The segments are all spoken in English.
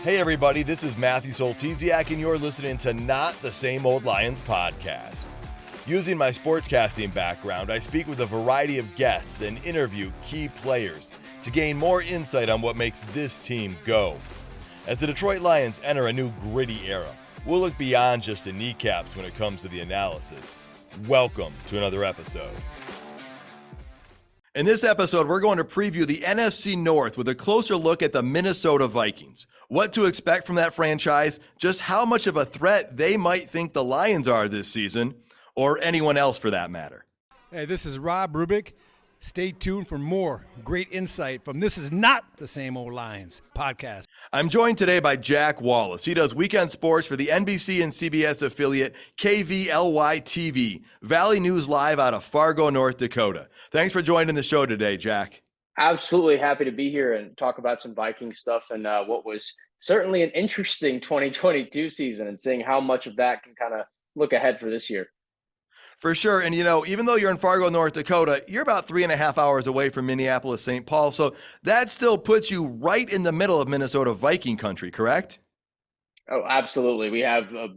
Hey everybody, this is Matthew Soltesiak and you're listening to Not the Same Old Lions podcast. Using my sportscasting background, I speak with a variety of guests and interview key players to gain more insight on what makes this team go. As the Detroit Lions enter a new gritty era, we'll look beyond just the kneecaps when it comes to the analysis. Welcome to another episode. In this episode, we're going to preview the NFC North with a closer look at the Minnesota Vikings. What to expect from that franchise, just how much of a threat they might think the Lions are this season, or anyone else for that matter. Hey, this is Rob Rubik. Stay tuned for more great insight from This Is Not the Same Old Lions podcast. I'm joined today by Jack Wallace. He does weekend sports for the NBC and CBS affiliate KVLY TV, Valley News Live out of Fargo, North Dakota. Thanks for joining the show today, Jack. Absolutely happy to be here and talk about some Viking stuff and what was certainly an interesting 2022 season and seeing how much of that can kind of look ahead for this year. For sure. And, even though you're in Fargo, North Dakota, you're about 3.5 hours away from Minneapolis, St. Paul. So that still puts you right in the middle of Minnesota Viking country, correct? Oh, absolutely. We have a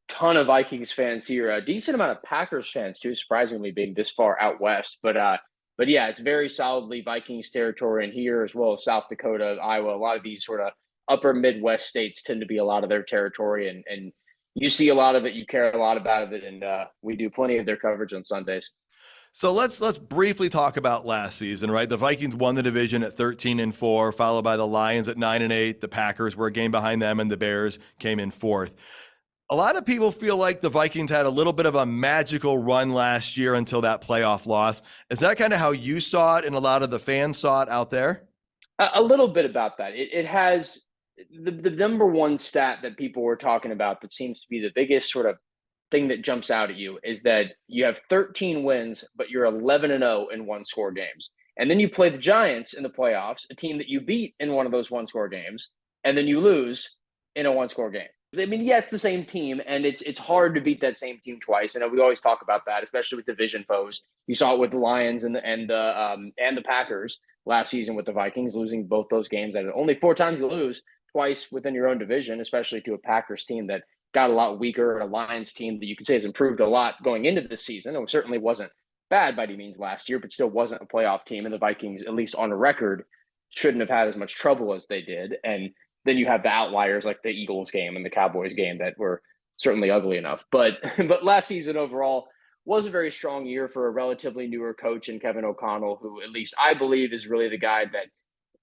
ton of Vikings fans here, a decent amount of Packers fans too, surprisingly being this far out west. But yeah, it's very solidly Vikings territory in here, as well as South Dakota, Iowa. A lot of these sort of upper Midwest states tend to be a lot of their territory, and you see a lot of it, you care a lot about it, and we do plenty of their coverage on Sundays. So let's briefly talk about last season, right? The Vikings won the division at 13-4, followed by the Lions at 9-8. The Packers were a game behind them, and the Bears came in fourth. A lot of people feel like the Vikings had a little bit of a magical run last year until that playoff loss. Is that kind of how you saw it and a lot of the fans saw it out there? A little bit about that. It has the number one stat that people were talking about that seems to be the biggest sort of thing that jumps out at you is that you have 13 wins, but you're 11-0 in one-score games. And then you play the Giants in the playoffs, a team that you beat in one of those one-score games, and then you lose in a one-score game. I mean, yeah, it's the same team, and it's hard to beat that same team twice. And we always talk about that, especially with division foes. You saw it with the Lions and the Packers last season with the Vikings, losing both those games. And only 4 times you lose, twice within your own division, especially to a Packers team that got a lot weaker, and a Lions team that you could say has improved a lot going into this season. It certainly wasn't bad by any means last year, but still wasn't a playoff team. And the Vikings, at least on record, shouldn't have had as much trouble as they did. And then you have the outliers like the Eagles game and the Cowboys game that were certainly ugly enough. But last season overall was a very strong year for a relatively newer coach in Kevin O'Connell, who at least I believe is really the guy that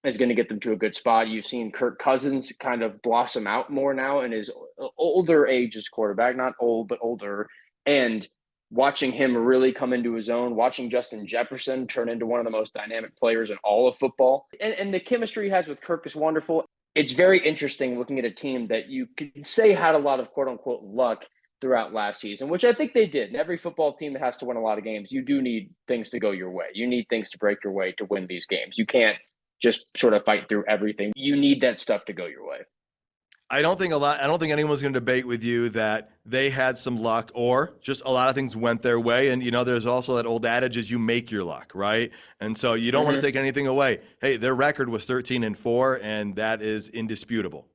is going to get them to a good spot. You've seen Kirk Cousins kind of blossom out more now in his older age as quarterback, not old, but older. And watching him really come into his own, watching Justin Jefferson turn into one of the most dynamic players in all of football. And the chemistry he has with Kirk is wonderful. It's very interesting looking at a team that you could say had a lot of quote unquote luck throughout last season, which I think they did. And every football team that has to win a lot of games, you do need things to go your way. You need things to break your way to win these games. You can't just sort of fight through everything. You need that stuff to go your way. I don't think anyone's going to debate with you that they had some luck or just a lot of things went their way. And, there's also that old adage is you make your luck, right? And so you don't want to take anything away. Hey, their record was 13-4, and that is indisputable.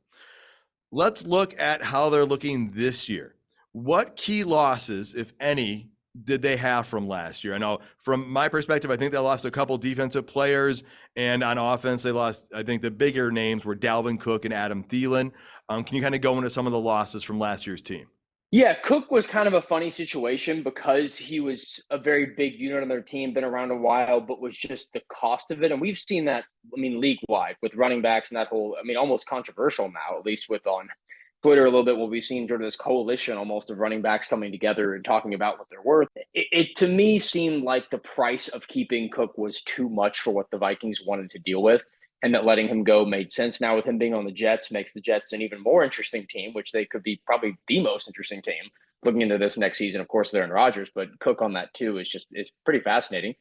Let's look at how they're looking this year. What key losses, if any, did they have from last year? I know from my perspective, I think they lost a couple defensive players, and on offense, they lost, I think the bigger names were Dalvin Cook and Adam Thielen. Can you kind of go into some of the losses from last year's team? Yeah, Cook was kind of a funny situation because he was a very big unit on their team, been around a while, but was just the cost of it. And we've seen that, league-wide with running backs and that whole, almost controversial now, at least with on Twitter a little bit, what we've seen sort of this coalition almost of running backs coming together and talking about what they're worth. It to me seemed like the price of keeping Cook was too much for what the Vikings wanted to deal with, and that letting him go made sense. Now with him being on the Jets makes the Jets an even more interesting team, which they could be probably the most interesting team looking into this next season. Of course, they're in Rodgers, but Cook on that too is pretty fascinating.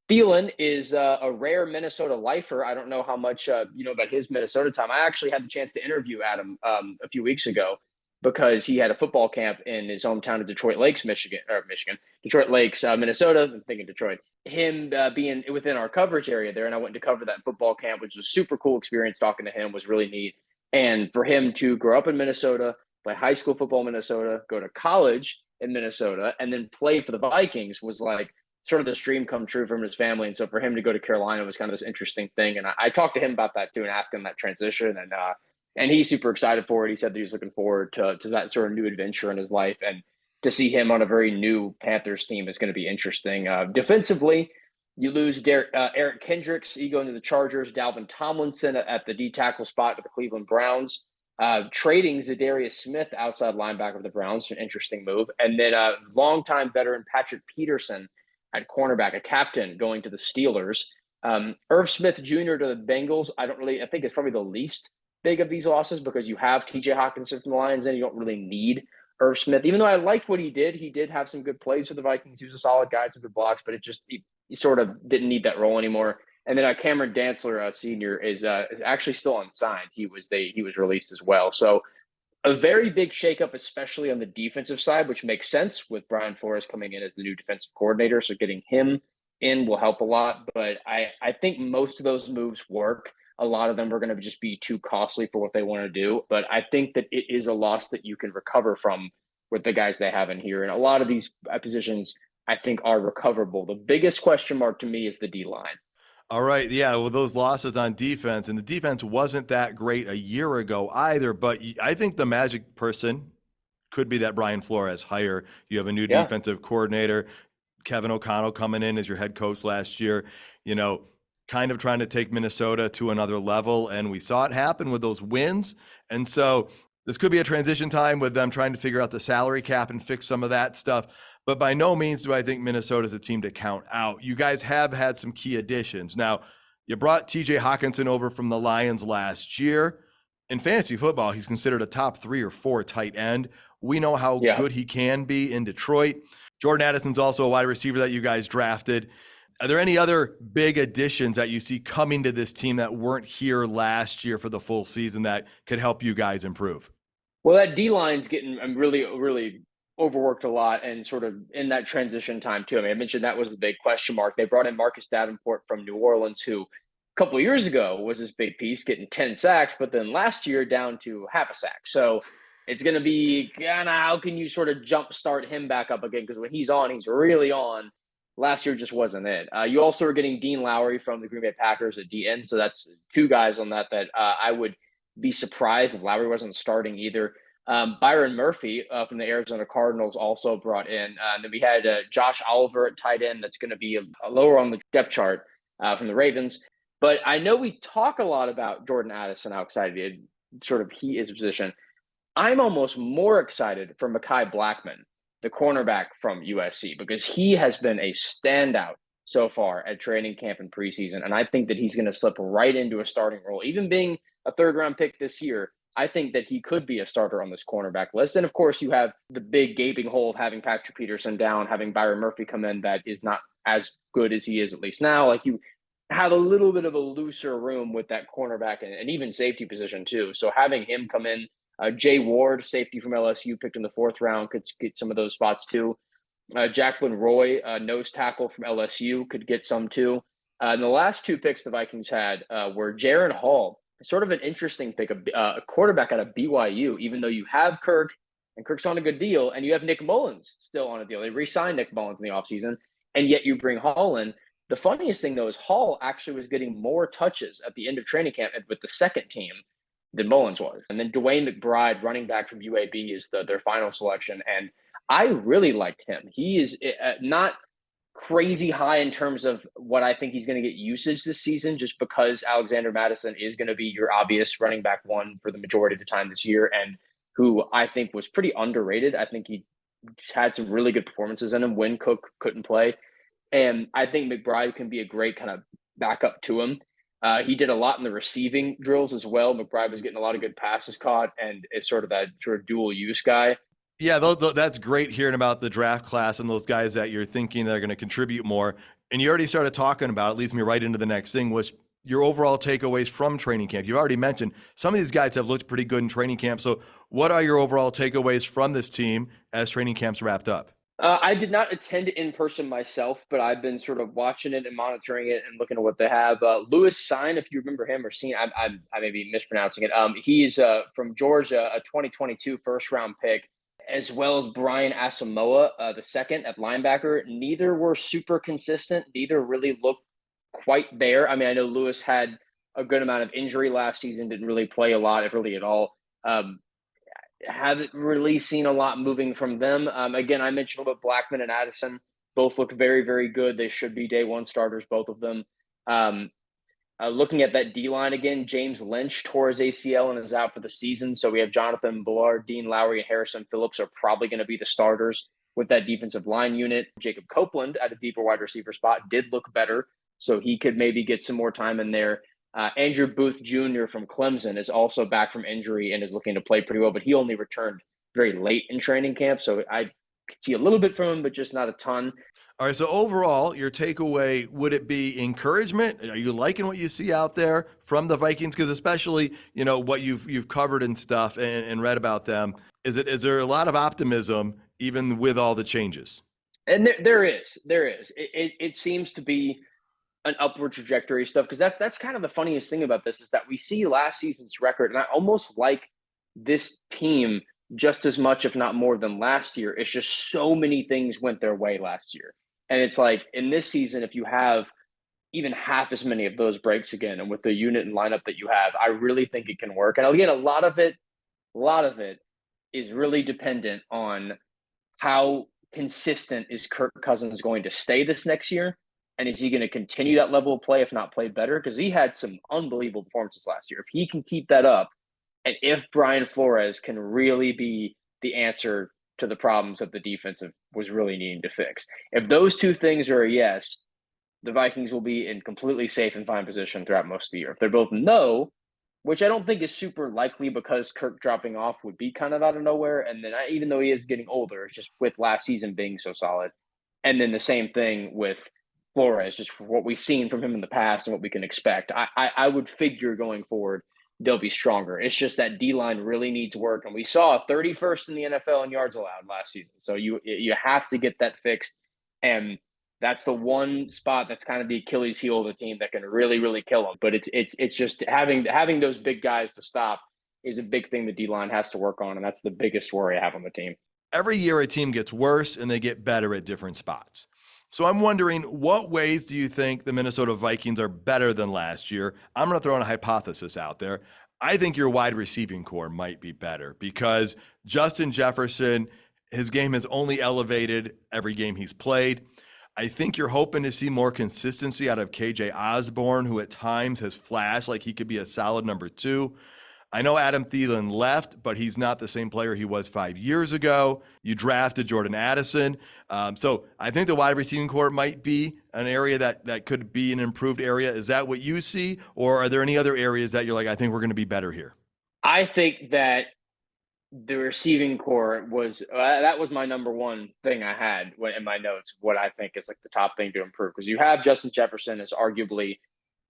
Thielen is a rare Minnesota lifer. I don't know how much you know about his Minnesota time. I actually had the chance to interview Adam a few weeks ago because he had a football camp in his hometown of Detroit Lakes, Detroit Lakes, Minnesota. I'm thinking Detroit. Him being within our coverage area there, and I went to cover that football camp, which was a super cool experience. Talking to him was really neat. And for him to grow up in Minnesota, play high school football in Minnesota, go to college in Minnesota, and then play for the Vikings was like sort of this dream come true from his family. And so for him to go to Carolina was kind of this interesting thing. And I talked to him about that too and asked him that transition. And he's super excited for it. He said that he was looking forward to that sort of new adventure in his life. And to see him on a very new Panthers team is going to be interesting. Defensively, you lose Eric Kendricks. You go into the Chargers. Dalvin Tomlinson at the D tackle spot to the Cleveland Browns. Trading Zadarius Smith, outside linebacker of the Browns, an interesting move. And then longtime veteran Patrick Peterson at cornerback, a captain, going to the Steelers. Irv Smith Jr. to the Bengals. I think it's probably the least big of these losses because you have TJ Hawkinson from the Lions and you don't really need Irv Smith. Even though I liked what he did have some good plays for the Vikings. He was a solid guy, some good blocks, but he sort of didn't need that role anymore. And then Cameron Dantzler, senior, is actually still unsigned. He was released as well. So a very big shakeup, especially on the defensive side, which makes sense with Brian Flores coming in as the new defensive coordinator. So getting him in will help a lot. But I think most of those moves work. A lot of them are going to just be too costly for what they want to do. But I think that it is a loss that you can recover from with the guys they have in here. And a lot of these positions, I think, are recoverable. The biggest question mark to me is the D-line. All right. Yeah. Well, those losses on defense, and the defense wasn't that great a year ago either. But I think the magic person could be that Brian Flores hire. You have a new defensive coordinator, Kevin O'Connell, coming in as your head coach last year, kind of trying to take Minnesota to another level. And we saw it happen with those wins. And so this could be a transition time with them trying to figure out the salary cap and fix some of that stuff. But by no means do I think Minnesota's a team to count out. You guys have had some key additions. Now, you brought TJ Hawkinson over from the Lions last year. In fantasy football, he's considered a top 3 or 4 tight end. We know how good he can be in Detroit. Jordan Addison's also a wide receiver that you guys drafted. Are there any other big additions that you see coming to this team that weren't here last year for the full season that could help you guys improve? Well, that D-line's getting really, really overworked a lot and sort of in that transition time too. I mean, I mentioned that was the big question mark. They brought in Marcus Davenport from New Orleans, who a couple of years ago was this big piece, getting 10 sacks, but then last year down to half a sack. So it's going to be how can you sort of jumpstart him back up again? Because when he's on, he's really on. Last year just wasn't it. You also are getting Dean Lowry from the Green Bay Packers at DN. So that's 2 guys on that I would be surprised if Lowry wasn't starting either. Byron Murphy from the Arizona Cardinals also brought in. And then we had Josh Oliver at tight end. That's going to be a lower on the depth chart from the Ravens. But I know we talk a lot about Jordan Addison, how excited he is position. I'm almost more excited for Mekhi Blackman, the cornerback from USC, because he has been a standout so far at training camp and preseason. And I think that he's going to slip right into a starting role. Even being a 3rd-round pick this year, I think that he could be a starter on this cornerback list. And of course, you have the big gaping hole of having Patrick Peterson down, having Byron Murphy come in that is not as good as he is, at least now. Like, you have a little bit of a looser room with that cornerback and even safety position too. So having him come in, Jay Ward, safety from LSU, picked in the 4th round, could get some of those spots too. Jacqueline Roy, nose tackle from LSU, could get some too. And the last 2 picks the Vikings had were Jaron Hall, sort of an interesting pick, a quarterback out of BYU, even though you have Kirk, and Kirk's on a good deal, and you have Nick Mullins still on a deal. They re-signed Nick Mullins in the offseason, and yet you bring Hall in. The funniest thing, though, is Hall actually was getting more touches at the end of training camp with the second team than Mullins was. And then Dwayne McBride, running back from UAB, is their final selection, and I really liked him. He is not crazy high in terms of what I think he's going to get usage this season, just because Alexander Mattison is going to be your obvious running back 1 for the majority of the time this year, and who I think was pretty underrated. I think he had some really good performances in him when Cook couldn't play. And I think McBride can be a great kind of backup to him. He did a lot in the receiving drills as well. McBride was getting a lot of good passes caught and is sort of that sort of dual use guy. Yeah, that's great hearing about the draft class and those guys that you're thinking that are going to contribute more. And you already started talking about, it leads me right into the next thing, was your overall takeaways from training camp. You already mentioned some of these guys have looked pretty good in training camp. So what are your overall takeaways from this team as training camp's wrapped up? I did not attend in person myself, but I've been sort of watching it and monitoring it and looking at what they have. Lewis Sign, if you remember him or seen, I may be mispronouncing it. He's from Georgia, a 2022 first round pick, as well as Brian Asamoah, the second at linebacker. Neither were super consistent. Neither really looked quite there. I mean, I know Lewis had a good amount of injury last season, didn't really play a lot, if really at all. Haven't really seen a lot moving from them. Again, I mentioned a little bit Blackman and Addison. Both look very, very good. They should be day one starters, both of them. Looking at that D line again, James Lynch tore his ACL and is out for the season. So we have Jonathan Bullard, Dean Lowry, and Harrison Phillips are probably going to be the starters with that defensive line unit. Jacob Copeland at a deeper wide receiver spot did look better, so he could maybe get some more time in there. Andrew Booth Jr. from Clemson is also back from injury and is looking to play pretty well, but he only returned very late in training camp. So I could see a little bit from him, but just not a ton. All right. So overall, your takeaway, would it be encouragement? Are you liking what you see out there from the Vikings? Because especially, what you've covered and stuff and read about them, is there a lot of optimism even with all the changes? And there is. It seems to be an upward trajectory stuff, because that's kind of the funniest thing about this is that we see last season's record, and I almost like this team just as much, if not more, than last year. It's just so many things went their way last year, and it's like in this season, if you have even half as many of those breaks again, and with the unit and lineup that you have, I really think it can work. And again, a lot of it is really dependent on how consistent is Kirk Cousins going to stay this next year. And is he going to continue that level of play, if not play better? Because he had some unbelievable performances last year. If he can keep that up, and if Brian Flores can really be the answer to the problems that the defense was really needing to fix, if those two things are a yes, the Vikings will be in completely safe and fine position throughout most of the year. If they're both no, which I don't think is super likely because Kirk dropping off would be kind of out of nowhere. And then even though he is getting older, it's just with last season being so solid. And then the same thing with Flores, just what we've seen from him in the past and what we can expect. I would figure going forward, they'll be stronger. It's just that D-line really needs work. And we saw 31st in the NFL in yards allowed last season. So you have to get that fixed. And that's the one spot that's kind of the Achilles heel of the team that can really, really kill them. But it's just having those big guys to stop is a big thing the D-line has to work on. And that's the biggest worry I have on the team. Every year a team gets worse and they get better at different spots. So I'm wondering, what ways do you think the Minnesota Vikings are better than last year? I'm going to throw in a hypothesis out there. I think your wide receiving core might be better because Justin Jefferson, his game has only elevated every game he's played. I think you're hoping to see more consistency out of KJ Osborne, who at times has flashed like he could be a solid number 2. I know Adam Thielen left, but he's not the same player he was 5 years ago. You drafted Jordan Addison. So I think the wide receiving core might be an area that could be an improved area. Is that what you see? Or are there any other areas that you're like, I think we're going to be better here? I think that the receiving core was that was my number one thing I had in my notes, what I think is like the top thing to improve. Because you have Justin Jefferson as arguably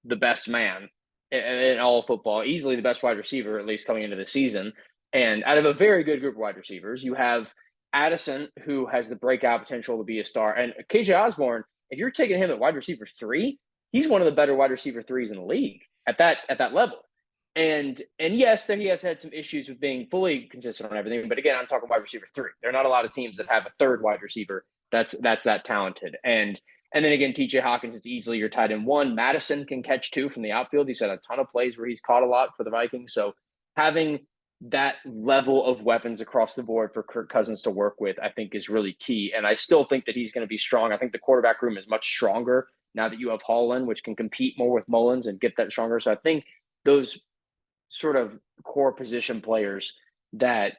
the best man in all of football, easily the best wide receiver, at least coming into the season. And out of a very good group of wide receivers, you have Addison, who has the breakout potential to be a star. And KJ Osborne, if you're taking him at wide receiver 3, he's one of the better wide receiver 3s in the league at that level. And yes, that he has had some issues with being fully consistent on everything. But again, I'm talking wide receiver 3. There are not a lot of teams that have a third wide receiver that's that talented. And then again, TJ Hawkins, it's easily your tight end 1. Madison can catch 2 from the outfield. He's had a ton of plays where he's caught a lot for the Vikings. So having that level of weapons across the board for Kirk Cousins to work with, I think is really key. And I still think that he's going to be strong. I think the quarterback room is much stronger now that you have Holland, which can compete more with Mullins and get that stronger. So I think those sort of core position players that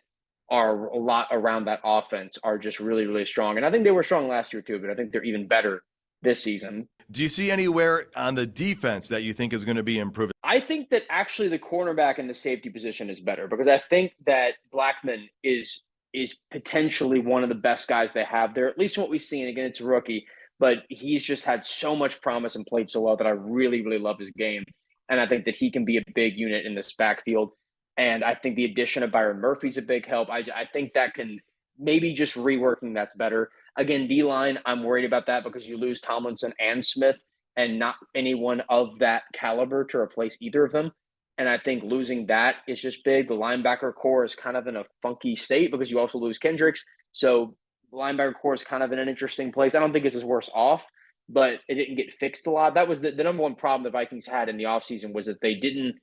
are a lot around that offense are just really, really strong. And I think they were strong last year too, but I think they're even better this season. Do you see anywhere on the defense that you think is going to be improved? I think that actually the cornerback and the safety position is better, because I think that Blackman is potentially one of the best guys they have there, at least what we've seen. Again, it's a rookie, but he's just had so much promise and played so well that I really, really love his game. And I think that he can be a big unit in this backfield. And I think the addition of Byron Murphy's a big help. I think that can maybe just reworking that's better. Again, D-line, I'm worried about that because you lose Tomlinson and Smith and not anyone of that caliber to replace either of them. And I think losing that is just big. The linebacker core is kind of in a funky state because you also lose Kendricks. So the linebacker core is kind of in an interesting place. I don't think it's as worse off, but it didn't get fixed a lot. That was the number one problem the Vikings had in the offseason was that they didn't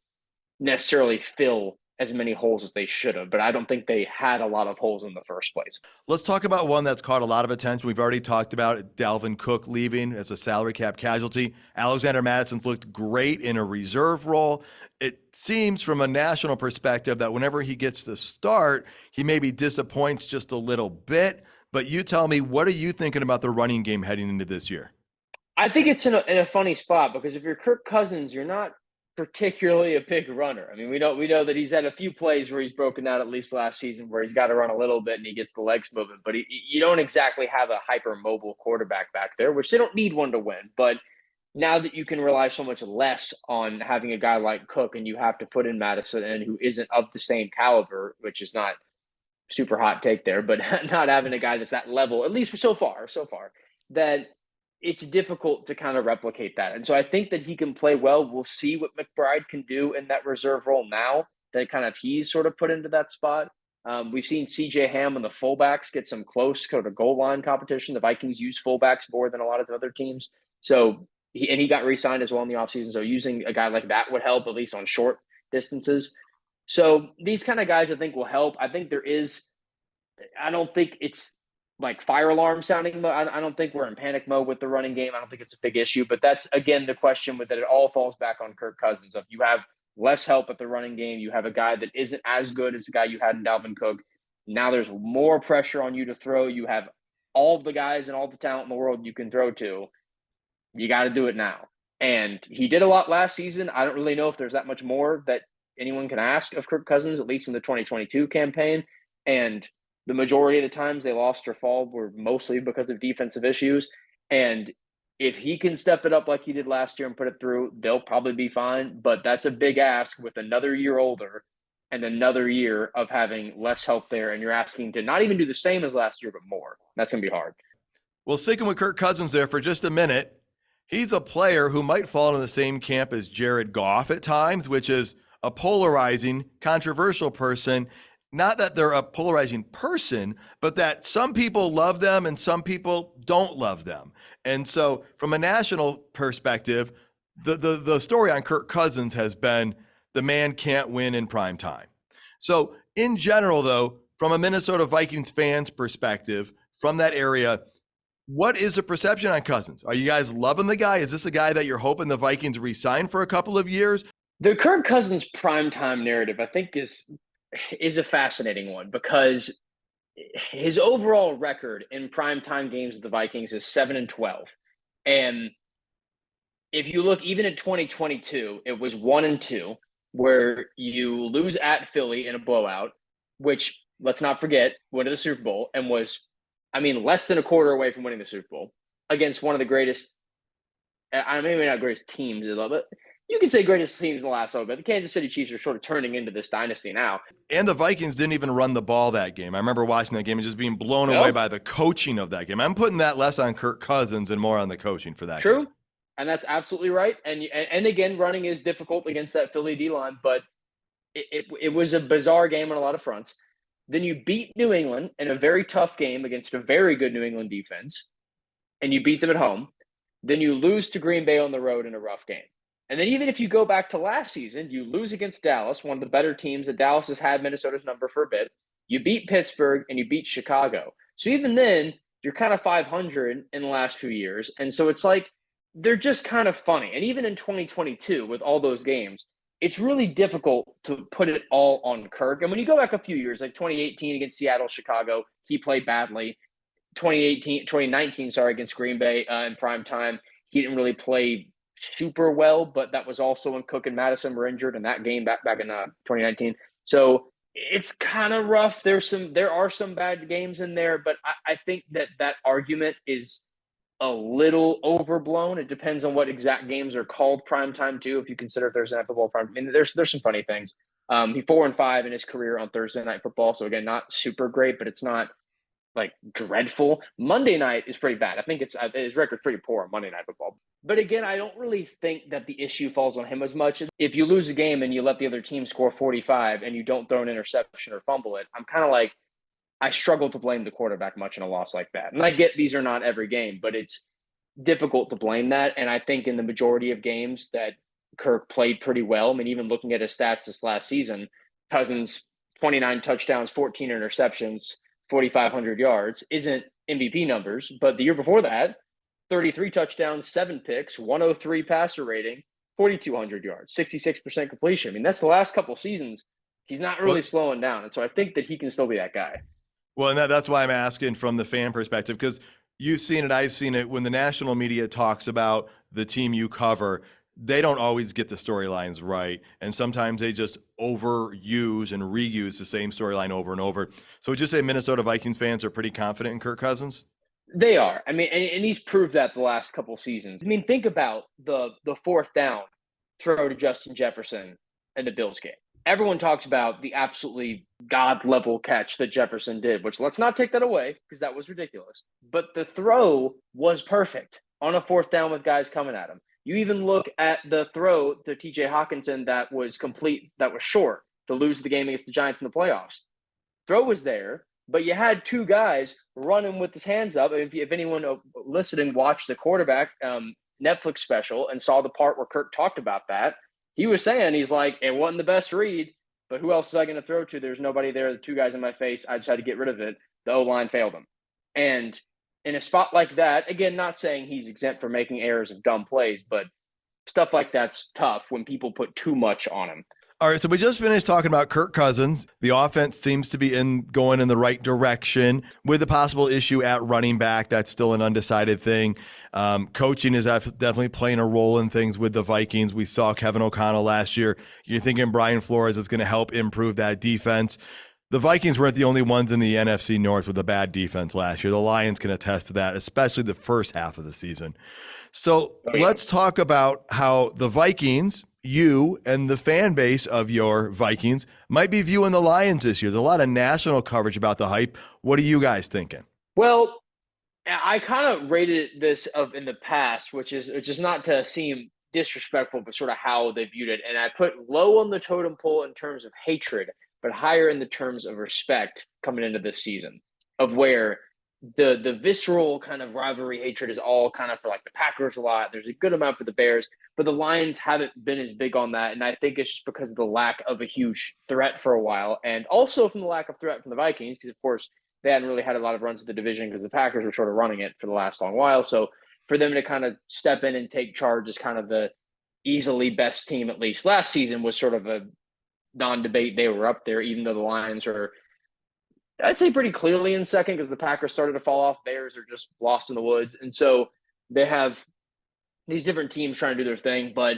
necessarily fill as many holes as they should have, but I don't think they had a lot of holes in the first place. Let's talk about one that's caught a lot of attention. We've already talked about it, Dalvin Cook leaving as a salary cap casualty. Alexander Madison's looked great in a reserve role. It seems from a national perspective that whenever he gets to start, he maybe disappoints just a little bit. But you tell me, what are you thinking about the running game heading into this year? I think it's in a funny spot because if you're Kirk Cousins, you're not particularly a big runner. I mean, we know that he's had a few plays where he's broken out, at least last season, where he's got to run a little bit and he gets the legs moving. But you don't exactly have a hyper mobile quarterback back there, which they don't need one to win. But now that you can rely so much less on having a guy like Cook and you have to put in Madison and who isn't of the same caliber, which is not super hot take there, but not having a guy that's that level, at least so far, that it's difficult to kind of replicate that. And so I think that he can play well. We'll see what McBride can do in that reserve role now that kind of he's sort of put into that spot. We've seen CJ Ham and the fullbacks get some close kind of goal line competition. The Vikings use fullbacks more than a lot of the other teams. So he got re-signed as well in the offseason. So using a guy like that would help, at least on short distances. So these kind of guys I think will help. I think I don't think it's like fire alarm sounding. I don't think we're in panic mode with the running game. I don't think it's a big issue, but that's again the question with that it all falls back on Kirk Cousins. If you have less help at the running game, you have a guy that isn't as good as the guy you had in Dalvin Cook. Now there's more pressure on you to throw. You have all of the guys and all the talent in the world you can throw to. You got to do it now. And he did a lot last season. I don't really know if there's that much more that anyone can ask of Kirk Cousins, at least in the 2022 campaign. And the majority of the times they lost or fall were mostly because of defensive issues. And if he can step it up like he did last year and put it through, they'll probably be fine. But that's a big ask with another year older and another year of having less help there. And you're asking to not even do the same as last year, but more. That's going to be hard. Well, sticking with Kirk Cousins there for just a minute, he's a player who might fall in the same camp as Jared Goff at times, which is a polarizing, controversial person. Not that they're a polarizing person, but that some people love them and some people don't love them. And so from a national perspective, the story on Kirk Cousins has been the man can't win in prime time. So in general, though, from a Minnesota Vikings fans perspective, from that area, what is the perception on Cousins? Are you guys loving the guy? Is this a guy that you're hoping the Vikings re-sign for a couple of years? The Kirk Cousins primetime narrative, I think, is a fascinating one because his overall record in primetime games with the Vikings is 7-12. And if you look even at 2022, it was 1-2, where you lose at Philly in a blowout, which, let's not forget, went to the Super Bowl and was, less than a quarter away from winning the Super Bowl against one of the greatest, maybe not greatest teams, but you can say greatest teams in the last little bit. The Kansas City Chiefs are sort of turning into this dynasty now. And the Vikings didn't even run the ball that game. I remember watching that game and just being blown away by the coaching of that game. I'm putting that less on Kirk Cousins and more on the coaching for that True. game. And that's absolutely right. And again, running is difficult against that Philly D-line, but it was a bizarre game on a lot of fronts. Then you beat New England in a very tough game against a very good New England defense, and you beat them at home. Then you lose to Green Bay on the road in a rough game. And then even if you go back to last season, you lose against Dallas, one of the better teams that Dallas has had Minnesota's number for a bit. You beat Pittsburgh and you beat Chicago. So even then, you're kind of 500 in the last few years. And so it's like, they're just kind of funny. And even in 2022, with all those games, it's really difficult to put it all on Kirk. And when you go back a few years, like 2018 against Seattle, Chicago, he played badly. 2019, against Green Bay in prime time, he didn't really play super well, but that was also when Cook and Madison were injured in that game back in 2019. So it's kind of rough. There are some bad games in there, but I think that argument is a little overblown. It depends on what exact games are called primetime too. If you consider Thursday Night Football prime, there's some funny things. He's 4-5 in his career on Thursday Night Football, so again, not super great, but it's not like dreadful. Monday night is pretty bad. I think his record's pretty poor on Monday Night Football. But again, I don't really think that the issue falls on him as much. If you lose a game and you let the other team score 45 and you don't throw an interception or fumble it, I'm kind of like, I struggle to blame the quarterback much in a loss like that. And I get these are not every game, but it's difficult to blame that. And I think in the majority of games that Kirk played pretty well. I mean, even looking at his stats this last season, Cousins, 29 touchdowns, 14 interceptions, 4,500 yards isn't MVP numbers. But the year before that, 33 touchdowns, 7 picks, 103 passer rating, 4,200 yards, 66% completion. I mean, that's the last couple seasons. He's not really slowing down. And so I think that he can still be that guy. Well, and that's why I'm asking from the fan perspective, because you've seen it, I've seen it. When the national media talks about the team you cover, they don't always get the storylines right. And sometimes they just overuse and reuse the same storyline over and over. So would you say Minnesota Vikings fans are pretty confident in Kirk Cousins? They are. I mean, and he's proved that the last couple seasons. I mean, think about the fourth down throw to Justin Jefferson in the Bills game. Everyone talks about the absolutely God-level catch that Jefferson did, which let's not take that away because that was ridiculous. But the throw was perfect on a fourth down with guys coming at him. You even look at the throw to TJ Hawkinson that was complete, that was short to lose the game against the Giants in the playoffs. Throw was there, but you had two guys running with his hands up. If anyone listening watched the quarterback Netflix special and saw the part where Kirk talked about that, he was saying, he's like, it wasn't the best read, but who else was I going to throw to? There's nobody there. The two guys in my face. I just had to get rid of it. The O-line failed him. And in a spot like that, again, not saying he's exempt from making errors of dumb plays, but stuff like that's tough when people put too much on him. All right, so we just finished talking about Kirk Cousins. The offense seems to be going in the right direction with a possible issue at running back. That's still an undecided thing. Coaching is definitely playing a role in things with the Vikings. We saw Kevin O'Connell last year. You're thinking Brian Flores is going to help improve that defense. The Vikings weren't the only ones in the NFC North with a bad defense last year. The Lions can attest to that, especially the first half of the season. So let's talk about how the Vikings, you and the fan base of your Vikings, might be viewing the Lions this year. There's a lot of national coverage about the hype. What are you guys thinking? Well, I kind of rated this in the past, which is not to seem disrespectful, but sort of how they viewed it. And I put low on the totem pole in terms of hatred, but higher in the terms of respect coming into this season, of where the visceral kind of rivalry hatred is all kind of for like the Packers a lot. There's a good amount for the Bears, but the Lions haven't been as big on that. And I think it's just because of the lack of a huge threat for a while. And also from the lack of threat from the Vikings, because of course they hadn't really had a lot of runs at the division because the Packers were sort of running it for the last long while. So for them to kind of step in and take charge as kind of the easily best team, at least last season, was sort of a non-debate. They were up there, even though the Lions are, I'd say, pretty clearly in second because the Packers started to fall off. Bears are just lost in the woods. And so they have these different teams trying to do their thing. But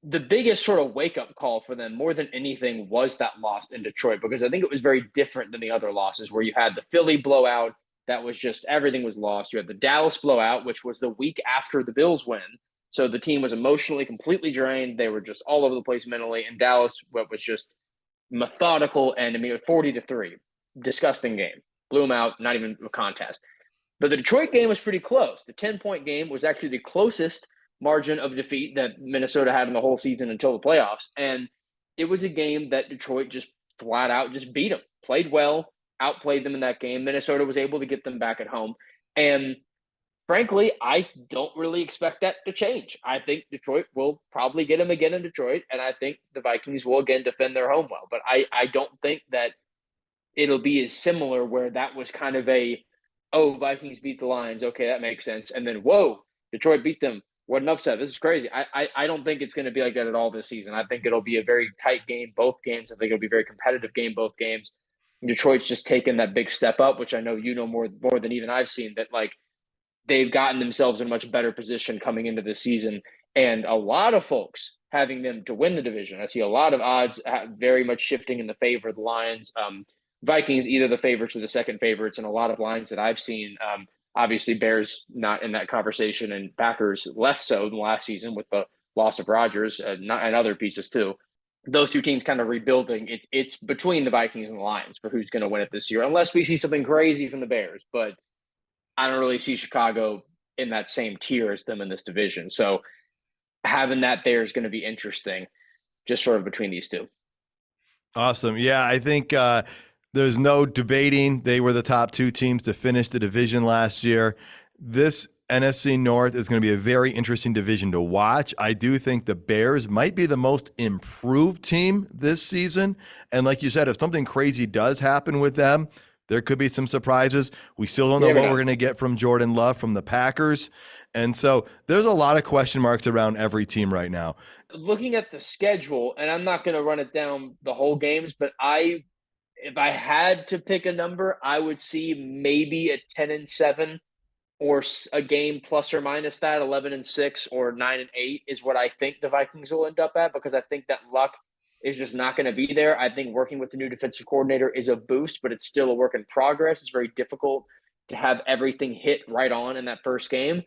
the biggest sort of wake-up call for them more than anything was that loss in Detroit, because I think it was very different than the other losses where you had the Philly blowout. That was just everything was lost. You had the Dallas blowout, which was the week after the Bills win. So the team was emotionally completely drained. They were just all over the place mentally. And Dallas, what was just methodical, and I mean, 40-3. Disgusting game. Blew them out, not even a contest. But the Detroit game was pretty close. The 10-point game was actually the closest margin of defeat that Minnesota had in the whole season until the playoffs. And it was a game that Detroit just flat out just beat them. Played well, outplayed them in that game. Minnesota was able to get them back at home. And frankly, I don't really expect that to change. I think Detroit will probably get them again in Detroit, and I think the Vikings will again defend their home well. But I don't think that it'll be as similar where that was kind of Vikings beat the Lions. Okay, that makes sense. And then, whoa, Detroit beat them. What an upset. This is crazy. I don't think it's going to be like that at all this season. I think it'll be a very tight game, both games. I think it'll be a very competitive game, both games. Detroit's just taken that big step up, which I know you know more than even I've seen, that like they've gotten themselves in a much better position coming into this season. And a lot of folks having them to win the division. I see a lot of odds very much shifting in the favor of the Lions. Vikings, either the favorites or the second favorites, and a lot of lines that I've seen. Obviously, Bears not in that conversation, and Packers less so than last season with the loss of Rodgers and other pieces too. those two teams kind of rebuilding. It's between the Vikings and the Lions for who's going to win it this year, unless we see something crazy from the Bears. But I don't really see Chicago in that same tier as them in this division. So having that there is going to be interesting, just sort of between these two. Awesome. Yeah, I think there's no debating. They were the top two teams to finish the division last year. This NFC North is going to be a very interesting division to watch. I do think the Bears might be the most improved team this season. And like you said, if something crazy does happen with them, there could be some surprises. We still don't know what we're going to get from Jordan Love from the Packers. And so there's a lot of question marks around every team right now. Looking at the schedule, and I'm not going to run it down the whole games, but if I had to pick a number, I would see maybe a 10-7 or a game plus or minus that 11-6 or 9-8 is what I think the Vikings will end up at, because I think that luck is just not going to be there. I think working with the new defensive coordinator is a boost, but it's still a work in progress. It's very difficult to have everything hit right on in that first game.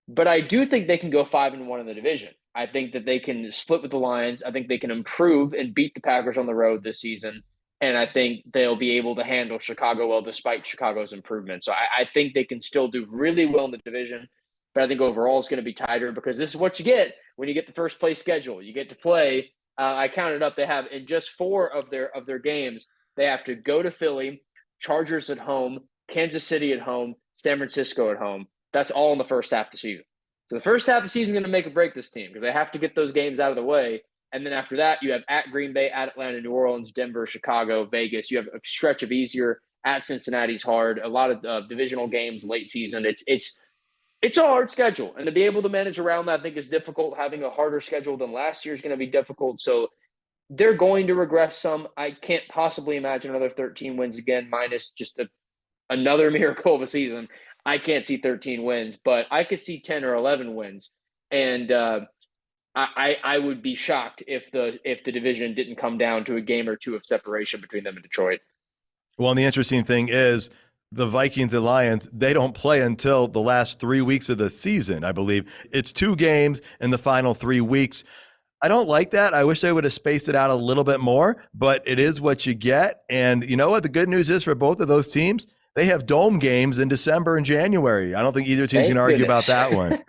But I do think they can go 5-1 in the division. I think that they can split with the Lions. I think they can improve and beat the Packers on the road this season. And I think they'll be able to handle Chicago well despite Chicago's improvement. So I think they can still do really well in the division. But I think overall it's going to be tighter, because this is what you get when you get the first place schedule. You get to play. I counted up. They have in just 4 of their games, they have to go to Philly, Chargers at home, Kansas City at home, San Francisco at home. That's all in the first half of the season. So the first half of the season is going to make or break this team, because they have to get those games out of the way. And then after that, you have at Green Bay, at Atlanta, New Orleans, Denver, Chicago, Vegas. You have a stretch of easier. At Cincinnati's hard. A lot of divisional games late season. It's a hard schedule, and to be able to manage around that, I think, is difficult. Having a harder schedule than last year is going to be difficult. So they're going to regress some. I can't possibly imagine another 13 wins again, minus just another miracle of a season. I can't see 13 wins, but I could see 10 or 11 wins. And I would be shocked if the division didn't come down to a game or two of separation between them and Detroit. Well, and the interesting thing is the Vikings and Lions, they don't play until the last 3 weeks of the season, I believe. It's 2 games in the final 3 weeks. I don't like that. I wish they would have spaced it out a little bit more, but it is what you get. And you know what? The good news is for both of those teams, they have dome games in December and January. I don't think either team can argue about that one.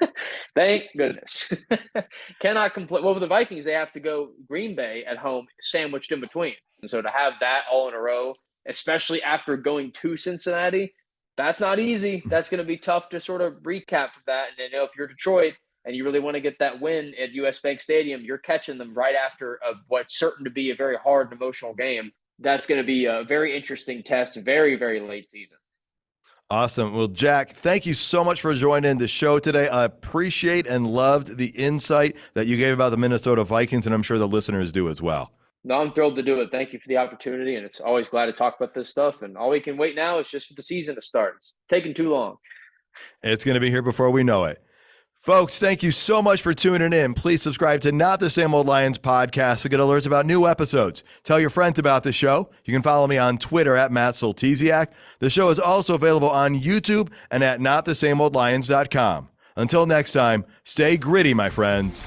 Thank goodness. Cannot complain. Well, with the Vikings, they have to go Green Bay at home, sandwiched in between. And so to have that all in a row, especially after going to Cincinnati, that's not easy. That's going to be tough to sort of recap that. And if you're Detroit and you really want to get that win at US Bank Stadium, you're catching them right after what's certain to be a very hard and emotional game. That's going to be a very interesting test, very, very late season. Awesome. Well, Jack, thank you so much for joining the show today. I appreciate and loved the insight that you gave about the Minnesota Vikings, and I'm sure the listeners do as well. No, I'm thrilled to do it. Thank you for the opportunity, and it's always glad to talk about this stuff. And all we can wait now is just for the season to start. It's taking too long. It's going to be here before we know it. Folks, thank you so much for tuning in. Please subscribe to Not the Same Old Lions podcast to get alerts about new episodes. Tell your friends about the show. You can follow me on Twitter at Matt Soltesiak. The show is also available on YouTube and at notthesameoldlions.com. Until next time, stay gritty, my friends.